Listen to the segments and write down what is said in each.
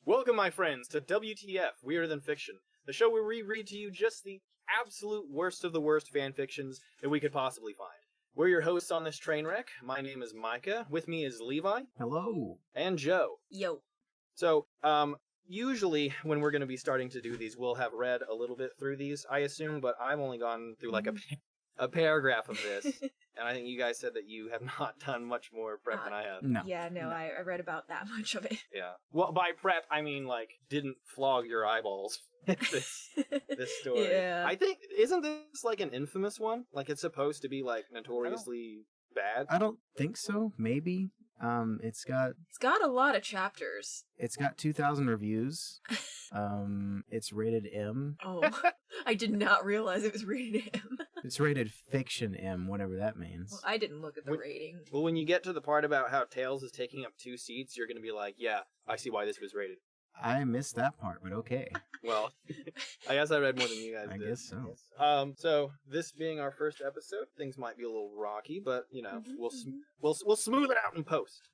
Welcome, my friends, to WTF, Weirder Than Fiction, the show where we read to you just the absolute worst of the worst fanfictions that we could possibly find. We're your hosts on this train wreck. My name is Micah. With me is Levi. Hello. And Joe. Yo. So, usually when we're going to be starting to do these, we'll have read a little bit through these, I assume, but I've only gone through like a paragraph of this, and I think you guys said that you have not done much more prep than I have. No. Yeah, no. I read about that much of it. Yeah. Well, by prep, I mean, like, didn't flog your eyeballs this story. Yeah. I think, isn't this, like, an infamous one? Like, it's supposed to be, like, notoriously bad? I don't think so. Maybe. It's got a lot of chapters. It's got 2,000 reviews. It's rated M. Oh, I did not realize it was rated M. It's rated fiction M, whatever that means. Well, I didn't look at the rating. Well, when you get to the part about how Tails is taking up 2 seats, you're going to be like, yeah, I see why this was rated. I missed that part, but okay. Well, I guess I read more than you guys did. I guess so. So this being our first episode, things might be a little rocky, but you know, we'll smooth it out in post.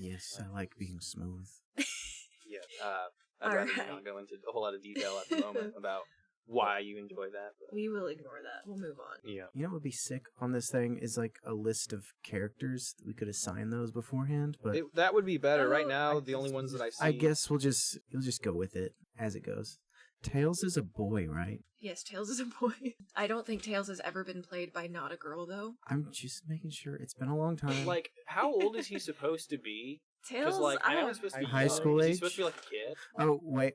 Yes, I like being smooth. Yeah. I'd rather not go into a whole lot of detail at the moment about why you enjoy that. But... We will ignore that. We'll move on. Yeah. You know what would be sick on this thing is like a list of characters. We could assign those beforehand, but that would be better. Right now, the only ones that I see. I guess you'll just go with it as it goes. Tails is a boy, right? Yes, Tails is a boy. I don't think Tails has ever been played by not a girl, though. I'm just making sure. It's been a long time. Like, how old is he supposed to be? Tails, like, I know he's supposed to be high school age. He's supposed to be like a kid. Oh, wait.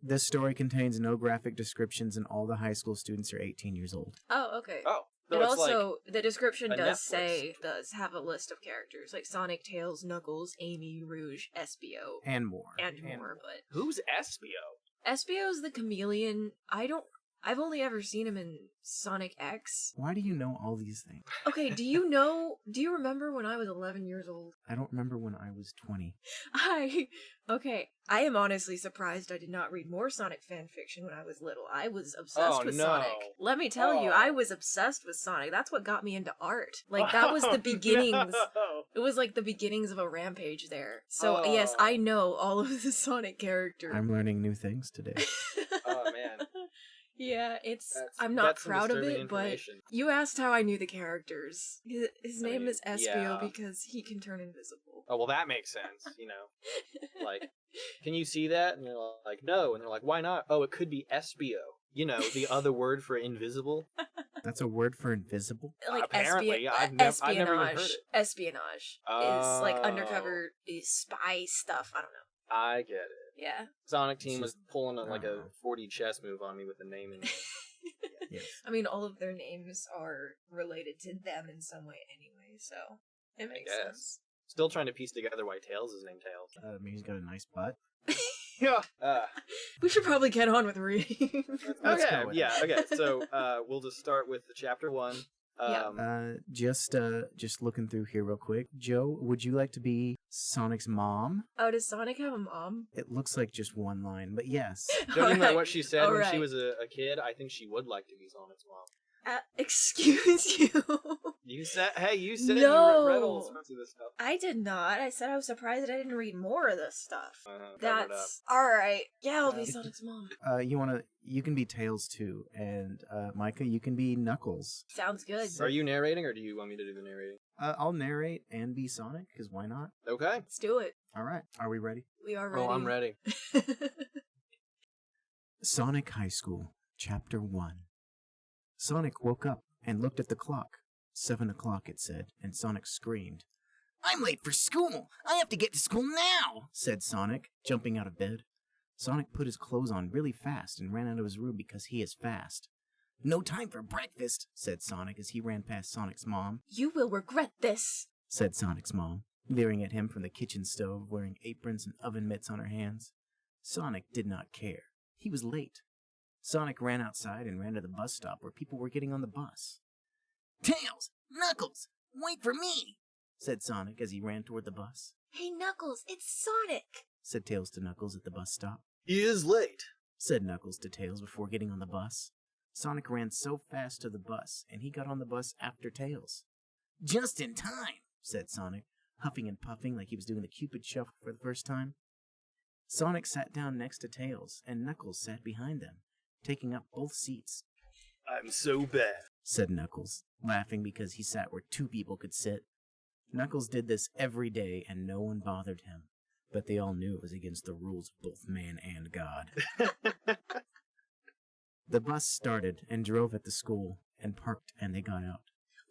This story contains no graphic descriptions, and all the high school students are 18 years old. Oh, okay. Oh. So and also, the description does have a list of characters, like Sonic, Tails, Knuckles, Amy, Rouge, Espio. And more. But... Who's Espio? Espio's the chameleon. I've only ever seen him in Sonic X. Why do you know all these things? Okay, do you remember when I was 11 years old? I don't remember when I was 20. I am honestly surprised I did not read more Sonic fanfiction when I was little. I was obsessed with Sonic. Let me tell you, I was obsessed with Sonic. That's what got me into art. Like, that was the beginnings. No. It was like the beginnings of a rampage there. So, yes, I know all of the Sonic characters. I'm learning new things today. Oh, man. Yeah, I'm not proud of it, but you asked how I knew the characters. His name is Espio because he can turn invisible. Oh, well, that makes sense, you know. Like, can you see that? And they're like, no. And they're like, why not? Oh, it could be Espio. You know, the other word for invisible. That's a word for invisible? Like apparently, I've never even heard it. Espionage is like undercover spy stuff. I don't know. I get it. Yeah. Sonic Team was pulling a 4D chess move on me with the naming. Yes. I mean, all of their names are related to them in some way anyway, so it makes sense. Still trying to piece together why Tails is named Tails. I mean, he's got a nice butt. Yeah. We should probably get on with reading. Okay. So we'll just start with the chapter 1. Just looking through here real quick. Joe, would you like to be Sonic's mom? Oh, does Sonic have a mom? It looks like just one line, but yes. Judging by what she said when she was a kid, I think she would like to be Sonic's mom. Excuse you. You said no. you read all sorts of this stuff. I did not. I said I was surprised that I didn't read more of this stuff. That's alright. Yeah, I'll be Sonic's mom. You can be Tails too, and Micah, you can be Knuckles. Sounds good. Are you narrating, or do you want me to do the narrating? I'll narrate and be Sonic, because why not? Okay. Let's do it. Alright, are we ready? We are ready. Oh, I'm ready. Sonic High School, Chapter 1. Sonic woke up and looked at the clock. 7 o'clock, it said, and Sonic screamed. "I'm late for school! I have to get to school now!" said Sonic, jumping out of bed. Sonic put his clothes on really fast and ran out of his room because he is fast. "No time for breakfast," said Sonic as he ran past Sonic's mom. "You will regret this," said Sonic's mom, leering at him from the kitchen stove, wearing aprons and oven mitts on her hands. Sonic did not care. He was late. Sonic ran outside and ran to the bus stop where people were getting on the bus. "Tails! Knuckles! Wait for me!" said Sonic as he ran toward the bus. "Hey, Knuckles, it's Sonic!" said Tails to Knuckles at the bus stop. "He is late," said Knuckles to Tails before getting on the bus. Sonic ran so fast to the bus, and he got on the bus after Tails. "Just in time," said Sonic, huffing and puffing like he was doing the Cupid shuffle for the first time. Sonic sat down next to Tails, and Knuckles sat behind them, taking up both seats. I'm so bad, said Knuckles, laughing because he sat where two people could sit. Knuckles did this every day, and no one bothered him, but they all knew it was against the rules of both man and God. The bus started and drove at the school, and parked, and they got out.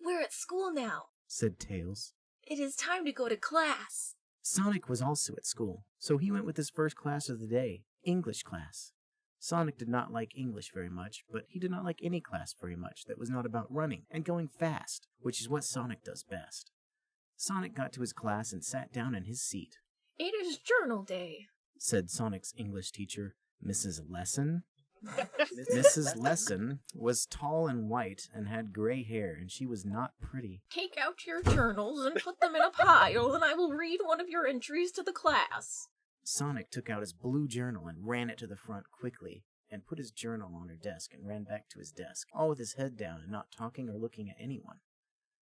We're at school now, said Tails. It is time to go to class. Sonic was also at school, so he went with his first class of the day, English class. Sonic did not like English very much, but he did not like any class very much that was not about running and going fast, which is what Sonic does best. Sonic got to his class and sat down in his seat. It is journal day, said Sonic's English teacher, Mrs. Lesson. Mrs. Lesson was tall and white and had gray hair, and she was not pretty. Take out your journals and put them in a pile, and I will read one of your entries to the class. Sonic took out his blue journal and ran it to the front quickly, and put his journal on her desk and ran back to his desk, all with his head down and not talking or looking at anyone.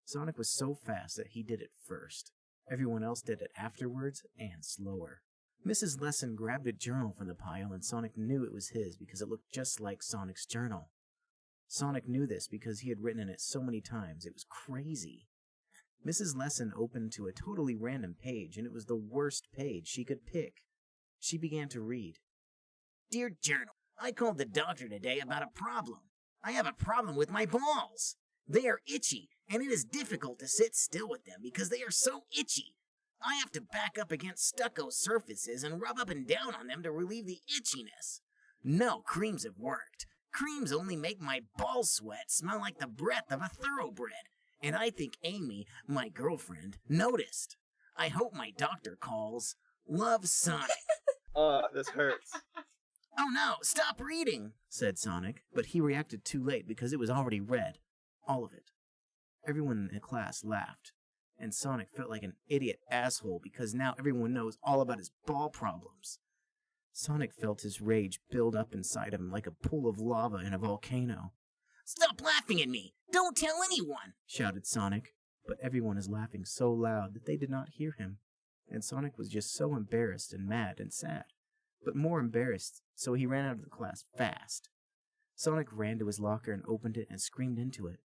Sonic was so fast that he did it first. Everyone else did it afterwards and slower. Mrs. Lesson grabbed a journal from the pile, and Sonic knew it was his because it looked just like Sonic's journal. Sonic knew this because he had written in it so many times. It was crazy. Mrs. Lesson opened to a totally random page, and it was the worst page she could pick. She began to read. Dear Journal, I called the doctor today about a problem. I have a problem with my balls. They are itchy, and it is difficult to sit still with them because they are so itchy. I have to back up against stucco surfaces and rub up and down on them to relieve the itchiness. No creams have worked. Creams only make my ball sweat smell like the breath of a thoroughbred, and I think Amy, my girlfriend, noticed. I hope my doctor calls. Love, Sonic. This hurts. Oh no, stop reading, said Sonic, but he reacted too late because it was already read. All of it. Everyone in the class laughed, and Sonic felt like an idiot asshole because now everyone knows all about his ball problems. Sonic felt his rage build up inside him like a pool of lava in a volcano. Stop laughing at me! Don't tell anyone! Shouted Sonic, but everyone is laughing so loud that they did not hear him, and Sonic was just so embarrassed and mad and sad, but more embarrassed, so he ran out of the class fast. Sonic ran to his locker and opened it and screamed into it.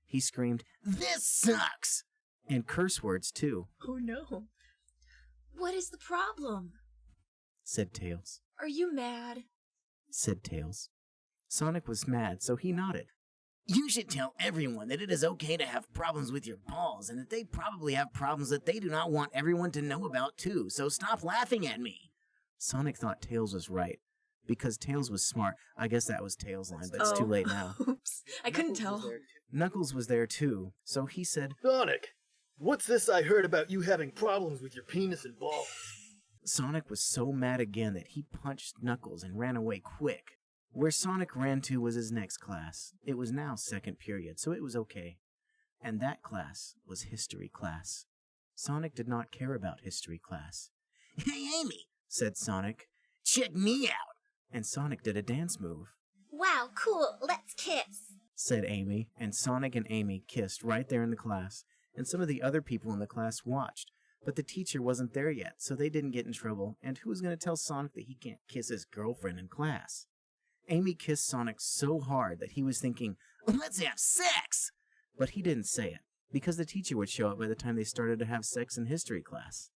He screamed, "This sucks!" And curse words, too. Oh no. What is the problem? Said Tails. Are you mad? Said Tails. Sonic was mad, so he nodded. You should tell everyone that it is okay to have problems with your balls, and that they probably have problems that they do not want everyone to know about too, so stop laughing at me. Sonic thought Tails was right. Because Tails was smart. I guess that was Tails' line, but it's too late now. Oops. I couldn't tell. Knuckles was there too, so he said, Sonic, what's this I heard about you having problems with your penis and balls? Sonic was so mad again that he punched Knuckles and ran away quick. Where Sonic ran to was his next class. It was now second period, so it was okay. And that class was history class. Sonic did not care about history class. Hey, Amy, said Sonic, check me out. And Sonic did a dance move. Wow, cool, let's kiss, said Amy, and Sonic and Amy kissed right there in the class, and some of the other people in the class watched, but the teacher wasn't there yet, so they didn't get in trouble, and who was going to tell Sonic that he can't kiss his girlfriend in class? Amy kissed Sonic so hard that he was thinking, let's have sex! But he didn't say it, because the teacher would show up by the time they started to have sex in history class.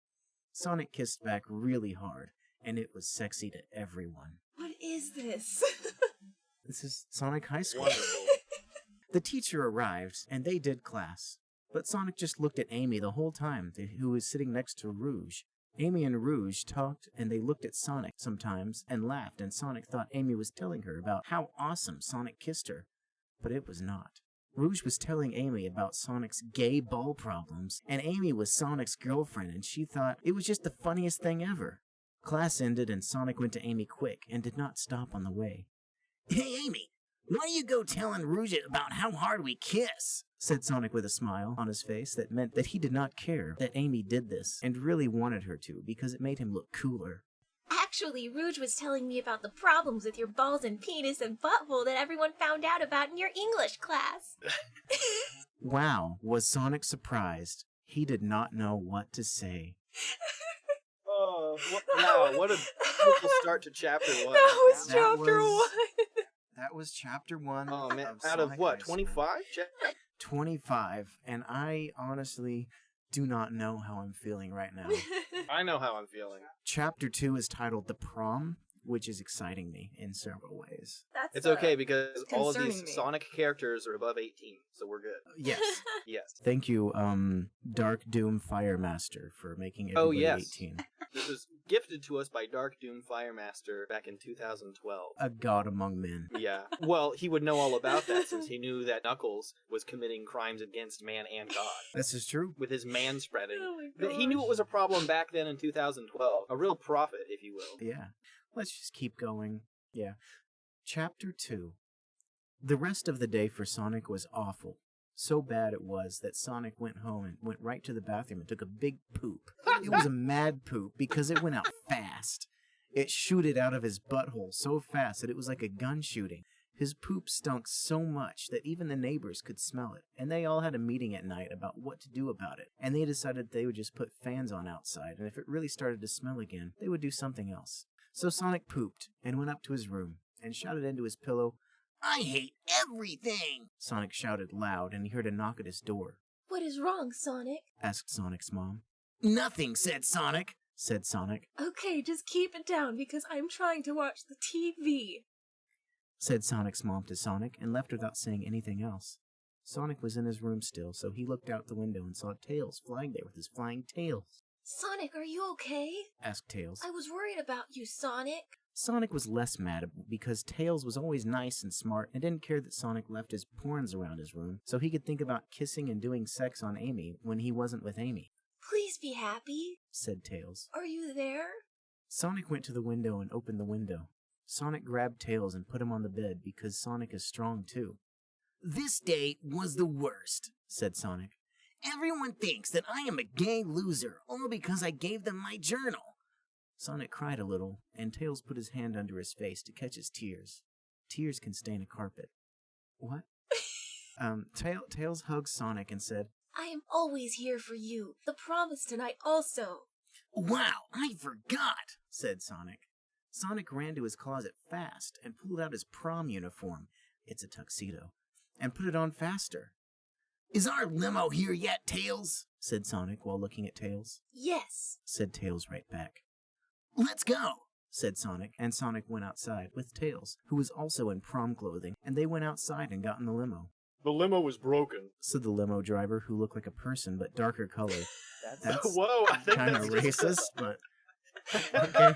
Sonic kissed back really hard, and it was sexy to everyone. What is this? This is Sonic High School. The teacher arrived, and they did class. But Sonic just looked at Amy the whole time, who was sitting next to Rouge. Amy and Rouge talked, and they looked at Sonic sometimes and laughed, and Sonic thought Amy was telling her about how awesome Sonic kissed her. But it was not. Rouge was telling Amy about Sonic's gay ball problems, and Amy was Sonic's girlfriend, and she thought it was just the funniest thing ever. Class ended, and Sonic went to Amy quick and did not stop on the way. Hey, Amy, why don't you go telling Rouge about how hard we kiss? Said Sonic with a smile on his face that meant that he did not care that Amy did this and really wanted her to because it made him look cooler. Actually, Rouge was telling me about the problems with your balls and penis and butthole that everyone found out about in your English class. Wow, was Sonic surprised. He did not know what to say. Oh, Wow, what a beautiful start to chapter 1. That was chapter 1. That was chapter 1. Oh, man. Of Out of Sonic what, High School. 25? 25, and I honestly do not know how I'm feeling right now. I know how I'm feeling. Chapter 2 is titled The Prom, which is exciting me in several ways. It's okay because all of concerning these me. Sonic characters are above 18, so we're good. Yes. Yes. Thank you, DarkDoomFireMaster, for making everybody yes. 18. This was gifted to us by DarkDoomFireMaster back in 2012. A god among men. Yeah. Well, he would know all about that since he knew that Knuckles was committing crimes against man and God. This is true. With his man-spreading. Oh my That he knew it was a problem back then in 2012. A real prophet, if you will. Yeah. Let's just keep going. Yeah. Chapter 2. The rest of the day for Sonic was awful. So bad it was that Sonic went home and went right to the bathroom and took a big poop. It was a mad poop because it went out fast. It shooted out of his butthole so fast that it was like a gun shooting. His poop stunk so much that even the neighbors could smell it, and they all had a meeting at night about what to do about it. And they decided they would just put fans on outside, and if it really started to smell again, they would do something else. So Sonic pooped and went up to his room and shouted into his pillow, "I hate everything!" Sonic shouted loud, and he heard a knock at his door. What is wrong, Sonic? Asked Sonic's mom. "Nothing," said Sonic. Okay, just keep it down because I'm trying to watch the TV. Said Sonic's mom to Sonic and left without saying anything else. Sonic was in his room still, so he looked out the window and saw Tails flying there with his flying tails. Sonic, are you okay? Asked Tails. I was worried about you, Sonic. Sonic was less mad because Tails was always nice and smart and didn't care that Sonic left his porns around his room so he could think about kissing and doing sex on Amy when he wasn't with Amy. Please be happy, said Tails. Are you there? Sonic went to the window and opened the window. Sonic grabbed Tails and put him on the bed because Sonic is strong too. "This day was the worst," said Sonic. "Everyone thinks that I am a gay loser all because I gave them my journal." Sonic cried a little, and Tails put his hand under his face to catch his tears. Tears can stain a carpet. What? Tails hugged Sonic and said, I am always here for you. The promise tonight also. "Wow, I forgot," said Sonic. Sonic ran to his closet fast and pulled out his prom uniform, it's a tuxedo, and put it on faster. "Is our limo here yet, Tails?" said Sonic while looking at Tails. Yes, said Tails right back. "Let's go," said Sonic, and Sonic went outside with Tails, who was also in prom clothing, and they went outside and got in the limo. "The limo was broken," said the limo driver, who looked like a person but darker color. That's whoa, I think kind of that's racist, but okay.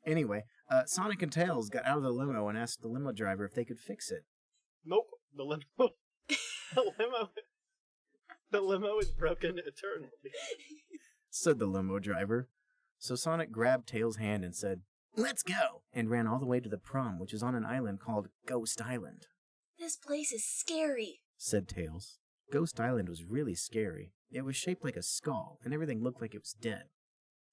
Anyway, Sonic and Tails got out of the limo and asked the limo driver if they could fix it. Nope, the limo is broken eternally, said the limo driver. So Sonic grabbed Tails' hand and said, "Let's go," and ran all the way to the prom, which is on an island called Ghost Island. This place is scary, said Tails. Ghost Island was really scary. It was shaped like a skull, and everything looked like it was dead.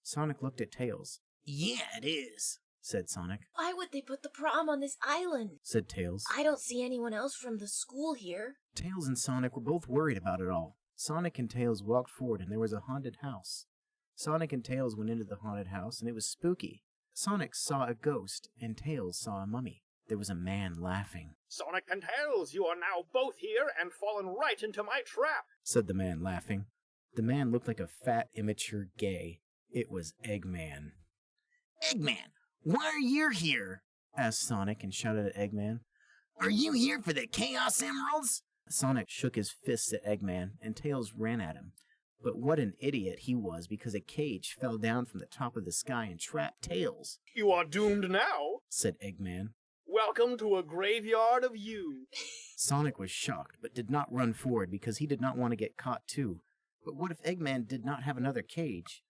Sonic looked at Tails. "Yeah, it is," said Sonic. Why would they put the prom on this island? Said Tails. I don't see anyone else from the school here. Tails and Sonic were both worried about it all. Sonic and Tails walked forward, and there was a haunted house. Sonic and Tails went into the haunted house, and it was spooky. Sonic saw a ghost, and Tails saw a mummy. There was a man laughing. "Sonic and Tails, you are now both here and fallen right into my trap," said the man, laughing. The man looked like a fat, immature gay. It was Eggman. "Eggman, why are you here?" asked Sonic and shouted at Eggman. "Are you here for the Chaos Emeralds?" Sonic shook his fists at Eggman, and Tails ran at him. But what an idiot he was, because a cage fell down from the top of the sky and trapped Tails. "You are doomed now," said Eggman. "Welcome to a graveyard of you." Sonic was shocked, but did not run forward because he did not want to get caught too. But what if Eggman did not have another cage?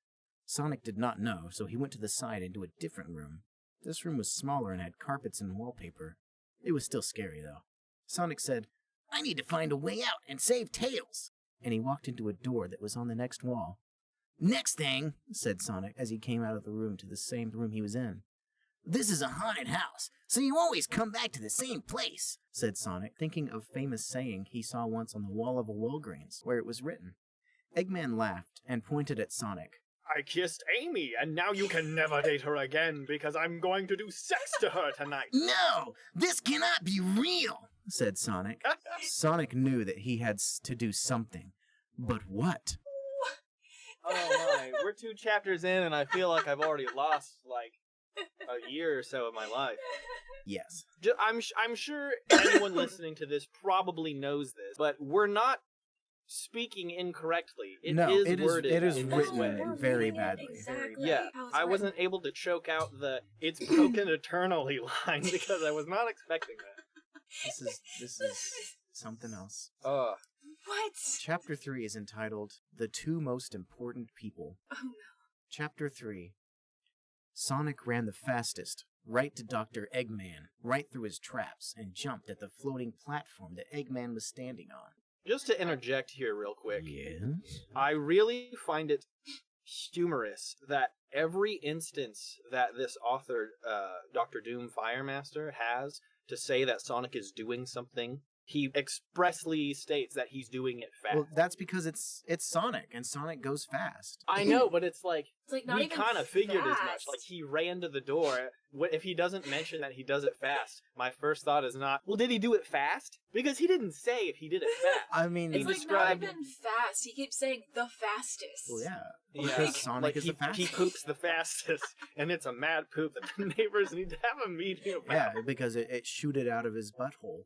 Sonic did not know, so he went to the side into a different room. This room was smaller and had carpets and wallpaper. It was still scary, though. Sonic said, "I need to find a way out and save Tails," and he walked into a door that was on the next wall. "Next thing," said Sonic as he came out of the room to the same room he was in. "This is a haunted house, so you always come back to the same place," said Sonic, thinking of a famous saying he saw once on the wall of a Walgreens, where it was written, Eggman laughed and pointed at Sonic. I kissed Amy, and now you can never date her again because I'm going to do sex to her tonight. No! This cannot be real, said Sonic. Sonic knew that he had to do something. But what? Oh my, we're 2 chapters in and I feel like I've already lost, like, a year or so of my life. Yes. I'm sure anyone listening to this probably knows this, but we're not speaking incorrectly. It is worded. It is in this way. written very badly. Exactly. Yeah, I wasn't able to choke out the "it's broken eternally" line because I was not expecting that. This is something else. What? Chapter 3 is entitled The Two Most Important People. Oh no. Chapter 3. Sonic ran the fastest, right to Dr. Eggman, right through his traps, and jumped at the floating platform that Eggman was standing on. Just to interject here real quick, Yes? I really find it humorous that every instance that this author, Dr. DoomFireMaster, has to say that Sonic is doing something, he expressly states that he's doing it fast. Well, that's because it's Sonic, and Sonic goes fast. I know, but it's like not we even kind of figured as much. fast. Like, he ran to the door. If he doesn't mention that he does it fast, my first thought is not, well, did he do it fast? Because he didn't say if he did it fast. I mean, It's He like described- not even fast. He keeps saying the fastest. well, yeah. Yeah, Because Sonic like is he, the fastest. he poops the fastest, and it's a mad poop that the neighbors need to have a meeting about. Yeah, because it shooted out of his butthole.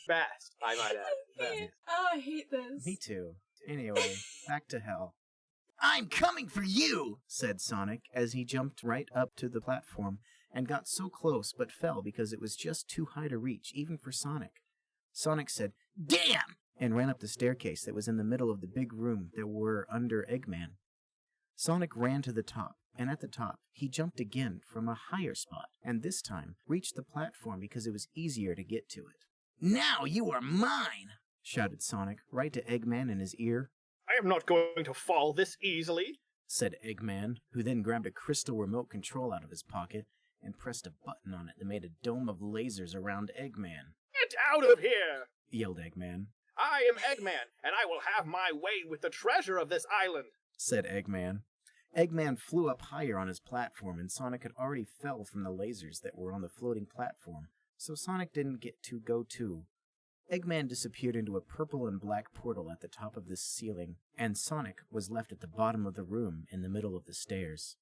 Fast, I might add. Fast. Oh, I hate this. Me too. Anyway, back to hell. I'm coming for you, said Sonic as he jumped right up to the platform and got so close but fell because it was just too high to reach, even for Sonic. Sonic said, "Damn!" and ran up the staircase that was in the middle of the big room that were under Eggman. Sonic ran to the top, and at the top, he jumped again from a higher spot, and this time reached the platform because it was easier to get to it. "Now you are mine!" shouted Sonic right to Eggman in his ear. I am not going to fall this easily, said Eggman, who then grabbed a crystal remote control out of his pocket and pressed a button on it that made a dome of lasers around Eggman. Get out of here! Yelled Eggman. I am Eggman, and I will have my way with the treasure of this island, said Eggman. Eggman flew up higher on his platform, and Sonic had already fell from the lasers that were on the floating platform, so Sonic didn't get to go too. Eggman disappeared into a purple and black portal at the top of the ceiling, and Sonic was left at the bottom of the room in the middle of the stairs.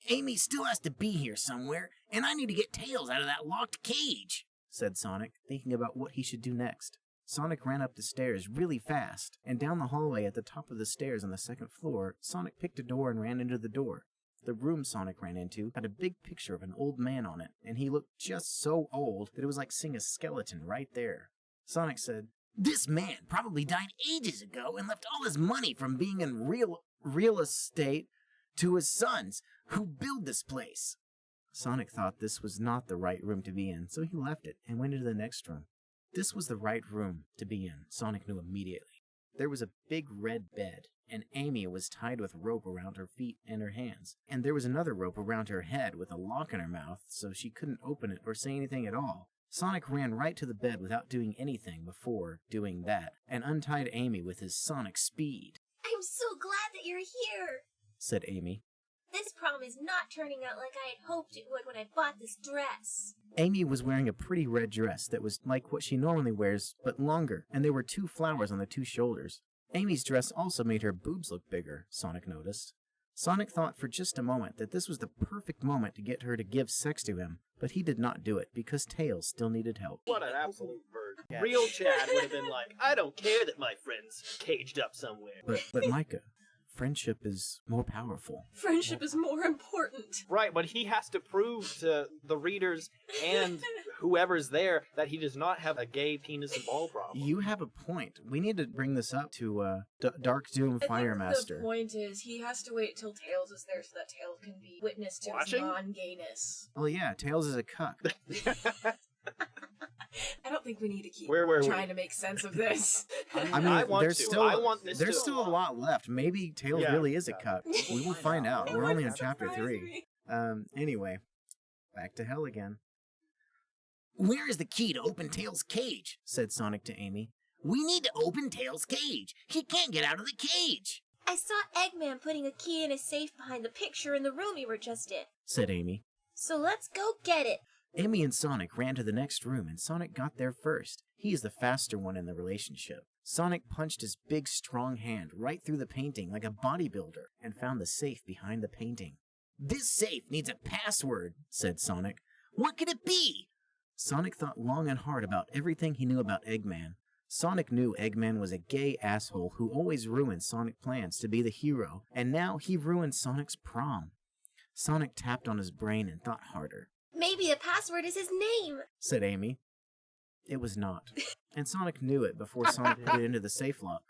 Amy still has to be here somewhere, and I need to get Tails out of that locked cage, said Sonic, thinking about what he should do next. Sonic ran up the stairs really fast, and down the hallway at the top of the stairs on the second floor, Sonic picked a door and ran into the door. The room Sonic ran into had a big picture of an old man on it, and he looked just so old that it was like seeing a skeleton right there. Sonic said, "This man probably died ages ago and left all his money from being in real estate to his sons, who build this place." Sonic thought this was not the right room to be in, so he left it and went into the next room. This was the right room to be in, Sonic knew immediately. There was a big red bed, and Amy was tied with rope around her feet and her hands, and there was another rope around her head with a lock in her mouth so she couldn't open it or say anything at all. Sonic ran right to the bed without doing anything before doing that, and untied Amy with his sonic speed. I'm so glad that you're here, said Amy. This prom is not turning out like I had hoped it would when I bought this dress. Amy was wearing a pretty red dress that was like what she normally wears, but longer, and there were 2 flowers on the 2 shoulders. Amy's dress also made her boobs look bigger, Sonic noticed. Sonic thought for just a moment that this was the perfect moment to get her to give sex to him, but he did not do it because Tails still needed help. What an absolute bird. Real Chad would have been like, I don't care that my friend's caged up somewhere. But Micah, friendship is more powerful. Friendship is more important. Right, but he has to prove to the readers and whoever's there that he does not have a gay penis and ball problem. You have a point. We need to bring this up to DarkDoomFireMaster. The point is, he has to wait till Tails is there so that Tails can be witness to his Watching? non-gayness. Well, yeah, Tails is a cuck. I don't think we need to keep Where were we? trying to make sense of this. I mean, I want there's to. still I want this there's to- still a lot left. Maybe Tails Yeah. really is a cuck. We will find out. It We're only on wouldn't chapter surprise 3. me. Anyway, back to hell again. "Where is the key to open Tails' cage?" said Sonic to Amy. We need to open Tails' cage. He can't get out of the cage, I saw Eggman putting a key in a safe behind the picture in the room you were just in. said Amy. So let's go get it. Amy and Sonic ran to the next room, and Sonic got there first. He is the faster one in the relationship. Sonic punched his big, strong hand right through the painting like a bodybuilder and found the safe behind the painting. This safe needs a password, said Sonic. What could it be? Sonic thought long and hard about everything he knew about Eggman. Sonic knew Eggman was a gay asshole who always ruined Sonic plans to be the hero, and now he ruined Sonic's prom. Sonic tapped on his brain and thought harder. Maybe the password is his name, said Amy. It was not, and Sonic knew it before Sonic put it into the safe lock.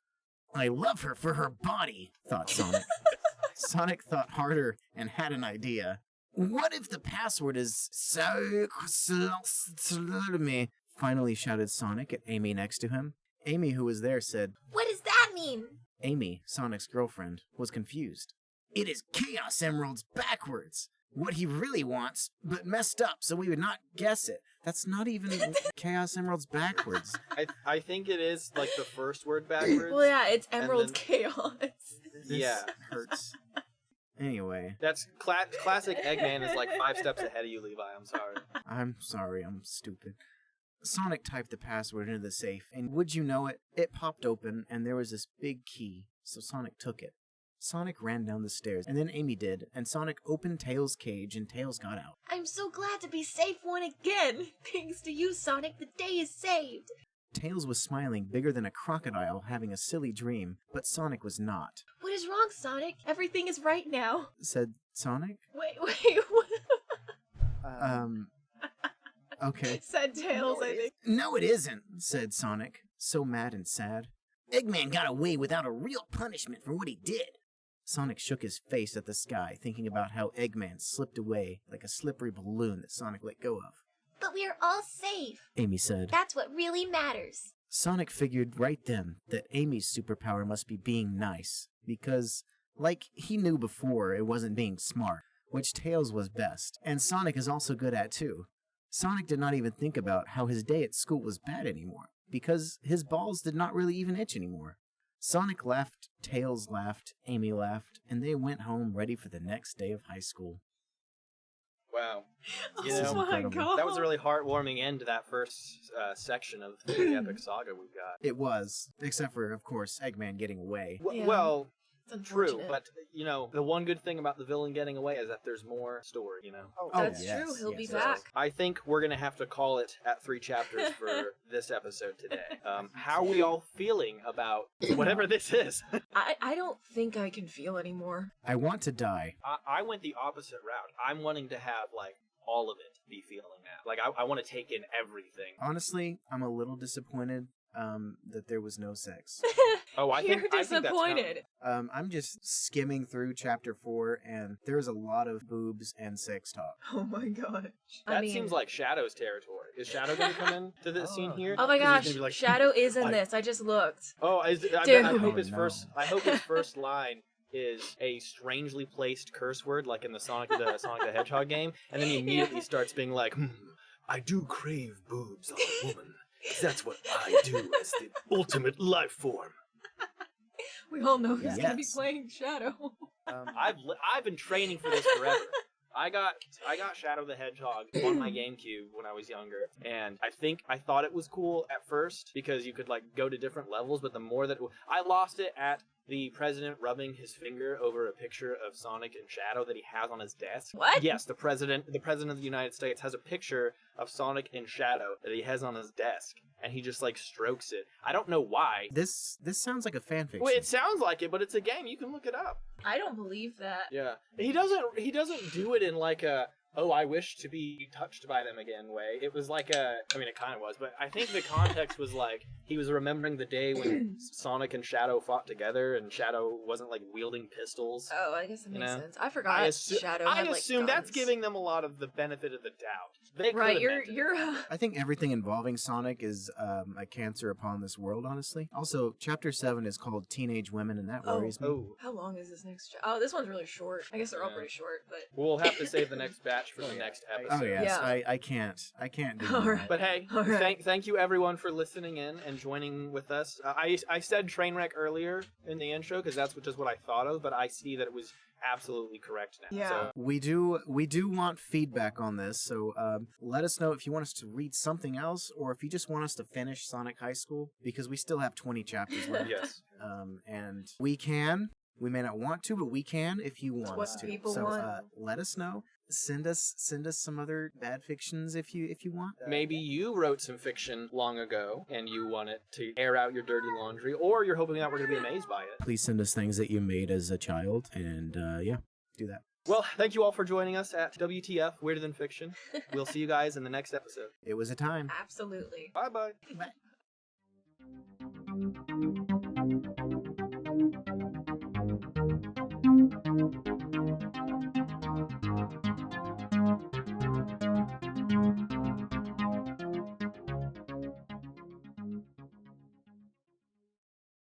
I love her for her body, thought Sonic. Sonic thought harder and had an idea. What if the password is me? Finally shouted Sonic at Amy next to him. Amy, who was there, said, What does that mean? Amy, Sonic's girlfriend, was confused. It is Chaos Emeralds backwards. What he really wants, but messed up so we would not guess it. That's not even Chaos Emeralds backwards. I think it is like the first word backwards. Well, yeah, it's Emerald's then... Chaos. This hurts. Anyway. That's classic Eggman is like 5 steps ahead of you, Levi. I'm sorry. I'm sorry, I'm stupid. Sonic typed the password into the safe, and would you know it, it popped open, and there was this big key, so Sonic took it. Sonic ran down the stairs, and then Amy did, and Sonic opened Tails' cage, and Tails got out. I'm so glad to be safe one again. Thanks to you, Sonic, the day is saved. Tails was smiling bigger than a crocodile having a silly dream, but Sonic was not. What is wrong, Sonic? Everything is right now. Said Sonic? Wait, Okay. Said Tails, I think. No, it isn't, said Sonic, so mad and sad. Eggman got away without a real punishment for what he did. Sonic shook his face at the sky, thinking about how Eggman slipped away like a slippery balloon that Sonic let go of. But we are all safe, Amy said. That's what really matters. Sonic figured right then that Amy's superpower must be being nice, because, like he knew before, it wasn't being smart, which Tails was best, and Sonic is also good at too. Sonic did not even think about how his day at school was bad anymore, because his balls did not really even itch anymore. Sonic laughed, Tails laughed, Amy laughed, and they went home ready for the next day of high school. Wow. You Oh know, my god. that was a really heartwarming end to that first section of the epic saga we've got. It was, except for, of course, Eggman getting away. Yeah. Well, It's true, unfortunate. but, you know, the one good thing about the villain getting away is that there's more story, you know? That's yes, true. He'll be yes. back. I think we're going to have to call it at 3 chapters for this episode today. How are we all feeling about whatever this is? I don't think I can feel anymore. I want to die. I went the opposite route. I'm wanting to have, like, all of it be feeling that. Like, I want to take in everything. Honestly, I'm a little disappointed that there was no sex. Oh, I You're think that's disappointed. I'm just skimming through chapter 4, and there's a lot of boobs and sex talk. Oh my gosh. That seems like Shadow's territory. Is Shadow going to come into this scene here? Oh my 'Cause he's gosh, gonna be like, Shadow is in like- this. I just looked. Oh, I Dude. hope his Oh, no. first. I hope his first line is a strangely placed curse word, like in the Sonic the Hedgehog game, and then he immediately starts being like, "I do crave boobs on a woman. 'Cause that's what I do as the ultimate life form." We all know who's gonna be Yes. playing Shadow. I've been training for this forever. I got Shadow the Hedgehog on my GameCube when I was younger, and I thought it was cool at first because you could like go to different levels, but the more that I lost it at the president rubbing his finger over a picture of Sonic and Shadow that he has on his desk. What? Yes, the president of the United States has a picture of Sonic and Shadow that he has on his desk, and he just like strokes it. I don't know why. This sounds like a fanfiction. Well, it sounds like it, but it's a game. You can look it up. I don't believe that. Yeah, he doesn't do it in like a I wish to be touched by them again way. It was like it kind of was, but I think the context was like he was remembering the day when Sonic and Shadow fought together, and Shadow wasn't like wielding pistols. Oh, I guess that makes know? sense. I forgot Shadow I had like assume that's guns. giving them a lot of the benefit of the doubt. They Right, could have you're I think everything involving Sonic is a cancer upon this world, honestly. Also, Chapter 7 is called Teenage Women, and that worries me. Oh, How long is this next? Oh, this one's really short. I guess they're all Yeah. pretty short, but we'll have to save the next batch for the next episode. Oh, yes. Yeah. I can't do All that. right. But hey, All right. thank you everyone for listening in and joining with us. I said train wreck earlier in the intro because that's just what I thought of, but I see that it was absolutely correct now. Yeah. So, We do want feedback on this, so let us know if you want us to read something else, or if you just want us to finish Sonic High School, because we still have 20 chapters left. yes. And we may not want to, but we can if you want what us to. people So want. let us know. Send us some other bad fictions if you want. Maybe you wrote some fiction long ago and you want it to air out your dirty laundry, or you're hoping that we're going to be amazed by it. Please send us things that you made as a child, and yeah, do that. Well, thank you all for joining us at WTF Weirder Than Fiction. We'll see you guys in the next episode. It was a time. Absolutely. Bye-bye. Bye.